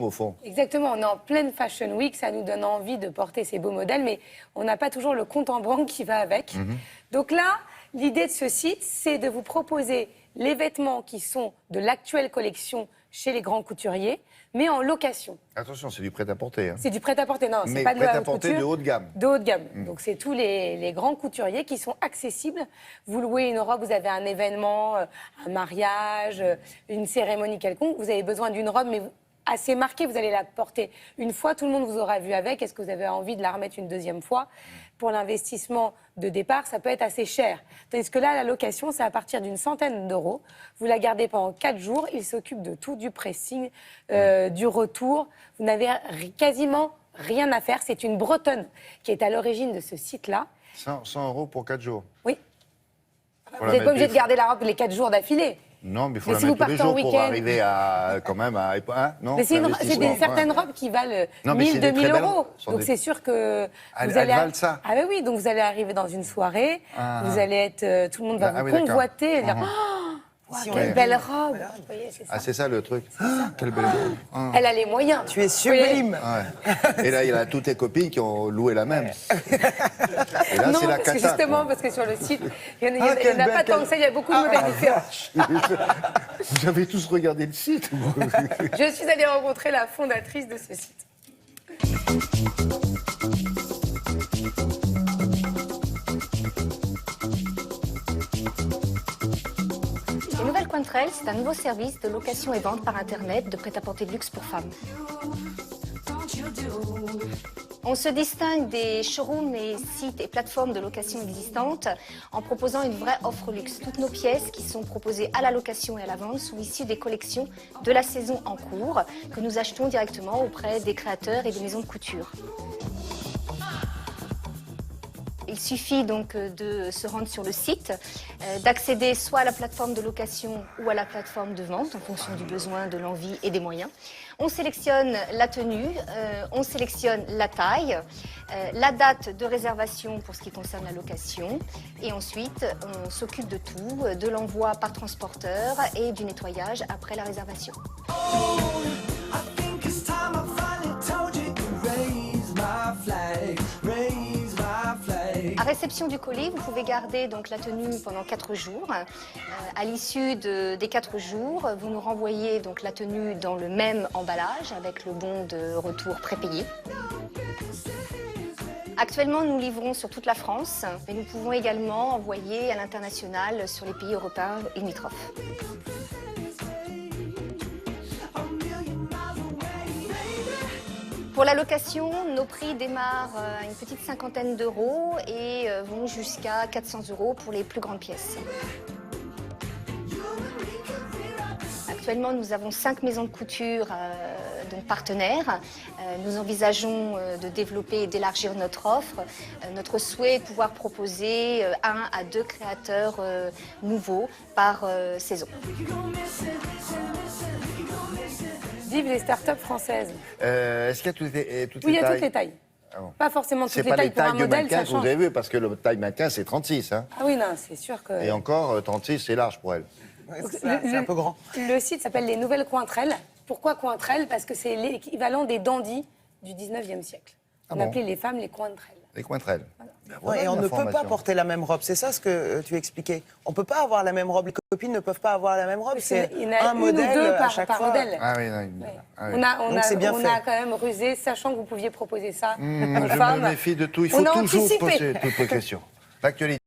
au fond. Exactement, on est en pleine Fashion Week, ça nous donne envie de porter ces beaux modèles, mais on n'a pas toujours le compte en banque qui va avec. Donc là, l'idée de ce site, c'est de vous proposer les vêtements qui sont de l'actuelle collection chez les grands couturiers, mais en location. Attention, c'est du prêt-à-porter. Hein. C'est du prêt-à-porter, non, c'est Mais pas de la haute prêt-à-porter couture. de haut de gamme. De haut de gamme. Donc c'est tous les grands couturiers qui sont accessibles. Vous louez une robe, vous avez un événement, un mariage, une cérémonie quelconque, vous avez besoin d'une robe, mais assez marquée, vous allez la porter une fois, tout le monde vous aura vu avec. Est-ce que vous avez envie de la remettre une deuxième fois? Pour l'investissement de départ, ça peut être assez cher. Tandis que là, la location, c'est à partir d'une centaine d'euros. Vous la gardez pendant 4 jours. Il s'occupe de tout, du pressing, du retour. Vous n'avez quasiment rien à faire. C'est une Bretonne qui est à l'origine de ce site-là. 100 € pour 4 jours. Oui. Pour Vous n'êtes pas obligé de garder la robe les 4 jours d'affilée. Non, mais il faut Mais la si vous mettre tous les partez en jours pour week-end. arriver à, quand même à... Hein, non, Mais c'est l'investissement, certaines robes qui valent Non, mais 1000, c'est des 2000 très belles- euros. sont Donc des- c'est sûr que Elles vous allez... valent ça. Ah oui, donc vous allez arriver dans une soirée, vous allez être... tout le monde va Ah vous oui, d'accord. convoiter et dire « Oh, quelle belle robe !» Vous voyez, c'est ça. Ah, c'est ça le truc. Quelle belle robe. Ah. Elle a les moyens. Tu es sublime. Ouais. Et là, il y a toutes tes copines qui ont loué la même. Et là, Non, c'est la parce que cata. justement, parce que sur le site, il n'y en, quelle a belle, pas tant que ça, il y a beaucoup de modèles différents. Vous avez tous regardé le site. Je suis allée rencontrer la fondatrice de ce site. Les Nouvelles Cointrelles, c'est un nouveau service de location et vente par Internet de prêt-à-porter de luxe pour femmes. On se distingue des showrooms et sites et plateformes de location existantes en proposant une vraie offre luxe. Toutes nos pièces qui sont proposées à la location et à la vente sont issues des collections de la saison en cours que nous achetons directement auprès des créateurs et des maisons de couture. Il suffit donc de se rendre sur le site, d'accéder soit à la plateforme de location ou à la plateforme de vente en fonction du besoin, de l'envie et des moyens. On sélectionne la tenue, on sélectionne la taille, la date de réservation pour ce qui concerne la location et ensuite on s'occupe de tout, de l'envoi par transporteur et du nettoyage après la réservation. À réception du colis, vous pouvez garder donc la tenue pendant 4 jours. À l'issue des 4 jours, vous nous renvoyez donc la tenue dans le même emballage avec le bon de retour prépayé. Actuellement, nous livrons sur toute la France, mais nous pouvons également envoyer à l'international sur les pays européens limitrophes. Pour la location, nos prix démarrent à une petite cinquantaine d'euros et vont jusqu'à 400 € pour les plus grandes pièces. Actuellement, nous avons 5 maisons de couture donc partenaires. Nous envisageons de développer et d'élargir notre offre. Notre souhait est de pouvoir proposer 1 à 2 créateurs nouveaux par saison. Vive les startups françaises. Est-ce qu'il y a toutes les tailles? Oui, il y a toutes les tailles. Ah bon. Pas forcément toutes C'est les pas tailles les pour un tailles du modèle, mannequin ça que vous change. avez vu, parce que le taille mannequin, c'est 36. Hein. Ah oui, non, c'est sûr que... Et encore, 36, c'est large pour elle. Ouais, c'est un peu grand. Le site s'appelle Les Nouvelles Cointrelles. Pourquoi Cointrelles? Parce que c'est l'équivalent des dandys du 19e siècle. On bon appelait les femmes les Cointrelles. Les cointrelles. Ben voilà Ouais, et on une ne peut pas information. porter la même robe. C'est ça ce que tu expliquais. On ne peut pas avoir la même robe. Les copines ne peuvent pas avoir la même robe. C'est Il y en a un une ou modèle deux à chaque par fois. modèle. Ah oui, non, Ouais. ah oui. Donc c'est bien on fait. a quand même rusé, sachant que vous pouviez proposer ça aux Je femmes. me méfie de tout. Il faut On a toujours anticipé. poser toutes les questions. L'actualité.